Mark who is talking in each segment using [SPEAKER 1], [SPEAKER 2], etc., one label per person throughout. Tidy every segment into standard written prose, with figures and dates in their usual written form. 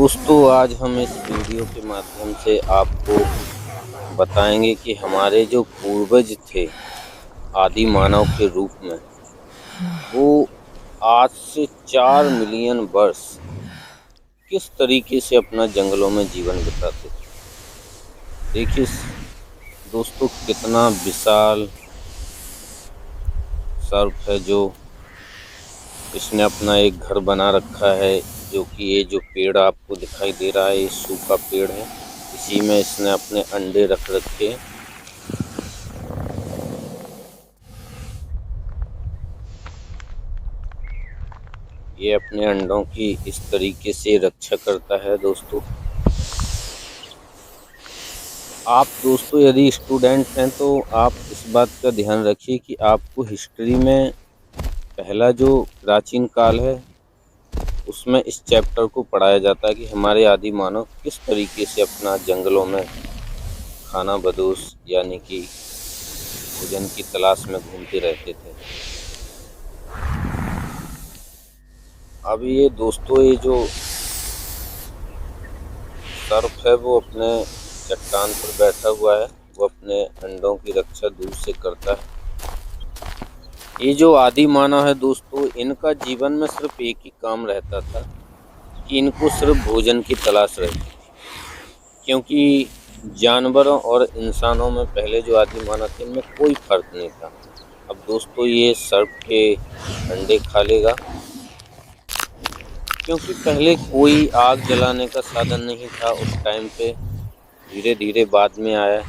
[SPEAKER 1] दोस्तों, आज हम इस वीडियो के माध्यम से आपको बताएंगे कि हमारे जो पूर्वज थे आदि मानव के रूप में, वो आज से 4 मिलियन वर्ष किस तरीके से अपना जंगलों में जीवन बिताते थे। देखिए दोस्तों, कितना विशाल सर्प है जो इसने अपना एक घर बना रखा है। जो कि ये जो पेड़ आपको दिखाई दे रहा है, ये सूखा पेड़ है, इसी में इसने अपने अंडे रख रखे हैं। ये अपने अंडों की इस तरीके से रक्षा करता है। दोस्तों यदि स्टूडेंट हैं तो आप इस बात का ध्यान रखिए कि आपको हिस्ट्री में पहला जो प्राचीन काल है उसमें इस चैप्टर को पढ़ाया जाता है कि हमारे आदि मानव किस तरीके से अपना जंगलों में खाना बदोश यानी कि भोजन की तलाश में घूमते रहते थे। अब ये दोस्तों, ये जो सर्प है वो अपने चट्टान पर बैठा हुआ है, वो अपने अंडों की रक्षा दूर से करता है। ये जो आदि मानव है दोस्तों, इनका जीवन में सिर्फ एक ही काम रहता था कि इनको सिर्फ भोजन की तलाश रहती थी, क्योंकि जानवरों और इंसानों में पहले जो आदि मानव थे इनमें कोई फर्क नहीं था। अब दोस्तों, ये सर्प के अंडे खा लेगा, क्योंकि पहले कोई आग जलाने का साधन नहीं था उस टाइम पे, धीरे धीरे बाद में आया।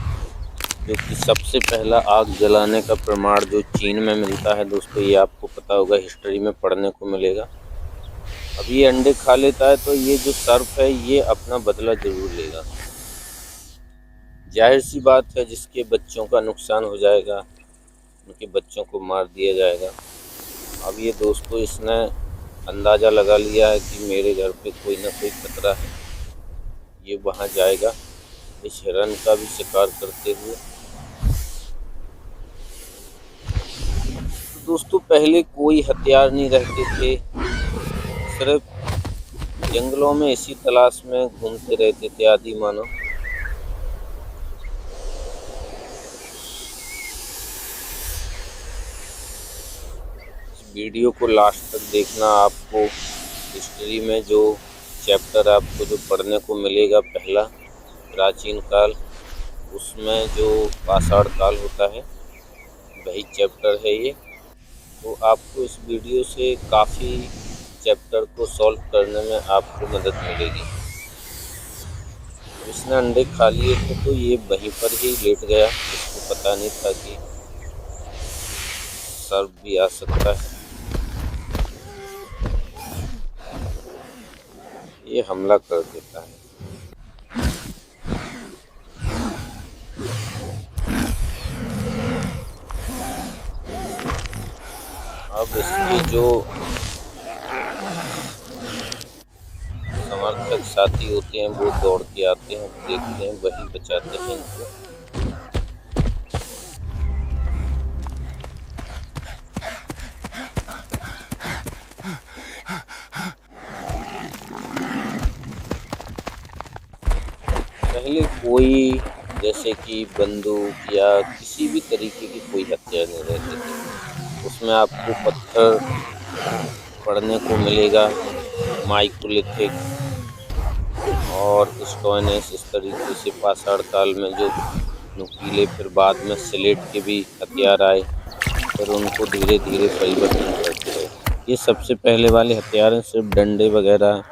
[SPEAKER 1] जो कि सबसे पहला आग जलाने का प्रमाण जो चीन में मिलता है दोस्तों, ये आपको पता होगा, हिस्ट्री में पढ़ने को मिलेगा। अब ये अंडे खा लेता है तो ये जो सर्प है ये अपना बदला जरूर लेगा। जाहिर सी बात है, जिसके बच्चों का नुकसान हो जाएगा उनके बच्चों को मार दिया जाएगा। अब ये दोस्तों, इसने अंदाज़ा लगा लिया है कि मेरे घर पे कोई ना कोई खतरा है, ये वहाँ जाएगा इस हिरण का भी शिकार करते हुए। दोस्तों, पहले कोई हथियार नहीं रहते थे, सिर्फ जंगलों में इसी तलाश में घूमते रहते थे आदि मानव। इस वीडियो को लास्ट तक देखना। आपको हिस्ट्री में जो चैप्टर आपको जो पढ़ने को मिलेगा, पहला प्राचीन काल, उसमें जो पाषाण काल होता है वही चैप्टर है ये। तो आपको इस वीडियो से काफ़ी चैप्टर को सॉल्व करने में आपको मदद मिलेगी। इसने अंडे खा लिए थे तो ये वहीं पर ही लेट गया, इसको पता नहीं था कि सर्प भी आ सकता है। ये हमला कर देता है। अब इसके जो समर्थक साथी होते हैं वो दौड़ के आते हैं, देखते हैं, वही बचाते हैं इनको। पहले कोई जैसे कि बंदूक या किसी भी तरीके की कोई हथियार नहीं रहते थे। उसमें आपको पत्थर पढ़ने को मिलेगा, माइक्रोलिथिक और स्टोइनस, इस तरीके से पाषाण काल में जो नुकीले, फिर बाद में स्लेट के भी हथियार आए, फिर उनको धीरे धीरे परिवर्तन करते रहे। ये सबसे पहले वाले हथियार सिर्फ डंडे वगैरह,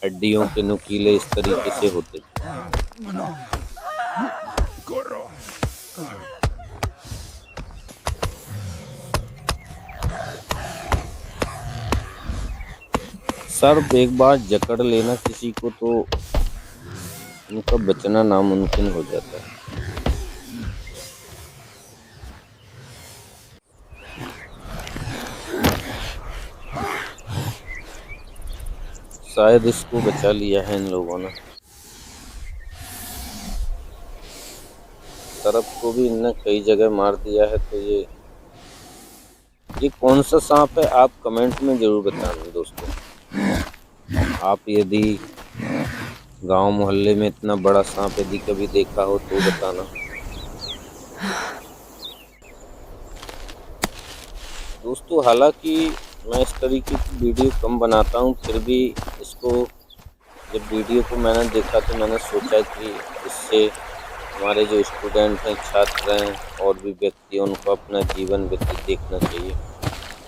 [SPEAKER 1] हड्डियों के नुकीले इस तरीके से होते थे। सर्प एक बार जकड़ लेना किसी को तो उनका बचना नामुमकिन हो जाता है। शायद इसको बचा लिया है इन लोगों ने। सर्प को भी इनने कई जगह मार दिया है। तो ये कौन सा सांप है आप कमेंट में ज़रूर बताएंगे दोस्तों। आप यदि गांव मोहल्ले में इतना बड़ा सांप यदि कभी देखा हो तो बताना। दोस्तों हालांकि मैं इस तरीके की वीडियो कम बनाता हूँ, फिर भी इसको जब वीडियो को मैंने देखा तो मैंने सोचा कि इससे हमारे जो स्टूडेंट हैं, छात्र हैं और भी व्यक्ति हैं, उनको अपना जीवन व्यतीत देखना चाहिए।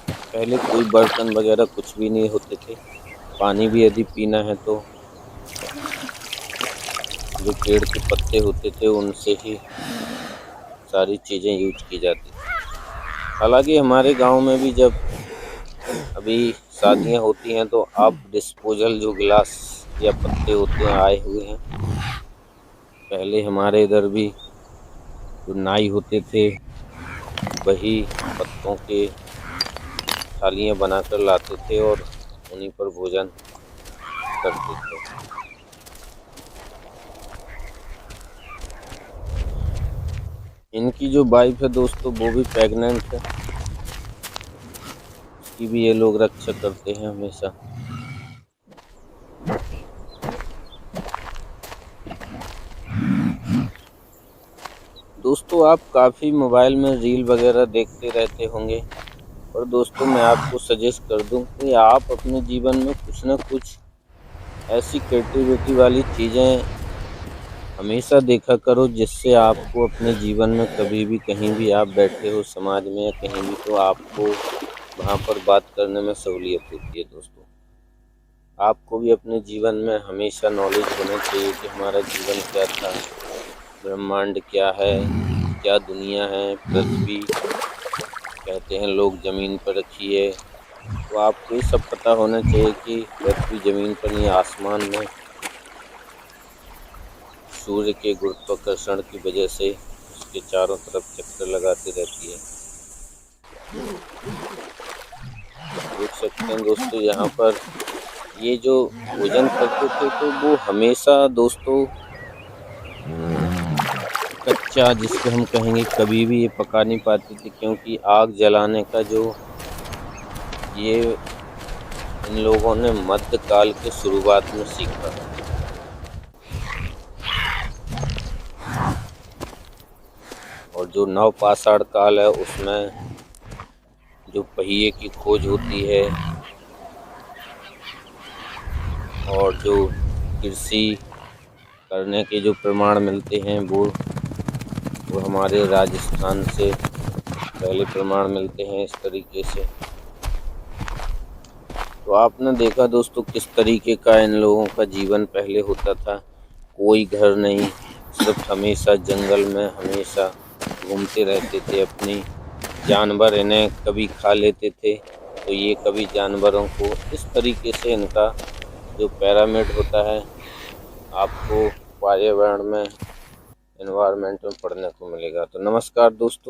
[SPEAKER 1] पहले कोई बर्तन वगैरह कुछ भी नहीं होते थे। पानी भी यदि पीना है तो जो पेड़ के पत्ते होते थे उनसे ही सारी चीज़ें यूज की जाती थी। हालांकि हमारे गांव में भी जब अभी शादियां होती हैं तो अब डिस्पोजल जो गिलास या पत्ते होते हैं आए हुए हैं। पहले हमारे इधर भी जो नाई होते थे वही पत्तों के थालियाँ बनाकर लाते थे और उन्हीं पर भोजन करते थे। इनकी जो वाइफ है दोस्तों वो भी प्रेग्नेंट है, उसकी भी ये लोग रक्षा करते हैं हमेशा। दोस्तों आप काफ़ी मोबाइल में रील वगैरह देखते रहते होंगे, और दोस्तों मैं आपको सजेस्ट कर दूं कि आप अपने जीवन में कुछ ना कुछ ऐसी क्रिएटिविटी वाली चीज़ें हमेशा देखा करो, जिससे आपको अपने जीवन में कभी भी कहीं भी आप बैठे हो समाज में या कहीं भी, तो आपको वहाँ पर बात करने में सहूलियत होती है। दोस्तों आपको भी अपने जीवन में हमेशा नॉलेज होना चाहिए कि हमारा जीवन क्या था, ब्रह्मांड क्या है, क्या दुनिया है, पृथ्वी कहते हैं लोग ज़मीन पर रखी है, तो आपको ये सब पता होना चाहिए कि पृथ्वी ज़मीन पर नहीं, आसमान में सूर्य के गुरुत्वाकर्षण की वजह से उसके चारों तरफ चक्कर लगाती रहती है। देख सकते हैं दोस्तों यहाँ पर ये जो भोजन करते थे तो वो हमेशा दोस्तों कच्चा, जिसको हम कहेंगे, कभी भी ये पका नहीं पाते थे, क्योंकि आग जलाने का जो ये इन लोगों ने मध्यकाल के शुरुआत में सीखा। और जो नवपाषाण काल है उसमें जो पहिए की खोज होती है और जो कृषि करने के जो प्रमाण मिलते हैं वो हमारे राजस्थान से पहले प्रमाण मिलते हैं इस तरीके से। तो आपने देखा दोस्तों किस तरीके का इन लोगों का जीवन पहले होता था। कोई घर नहीं, सिर्फ हमेशा जंगल में हमेशा घूमते रहते थे। अपनी जानवर इन्हें कभी खा लेते थे तो ये कभी जानवरों को, इस तरीके से इनका जो पिरामिड होता है आपको पर्यावरण में, एनवायरनमेंट में पढ़ने को मिलेगा। तो नमस्कार दोस्तों।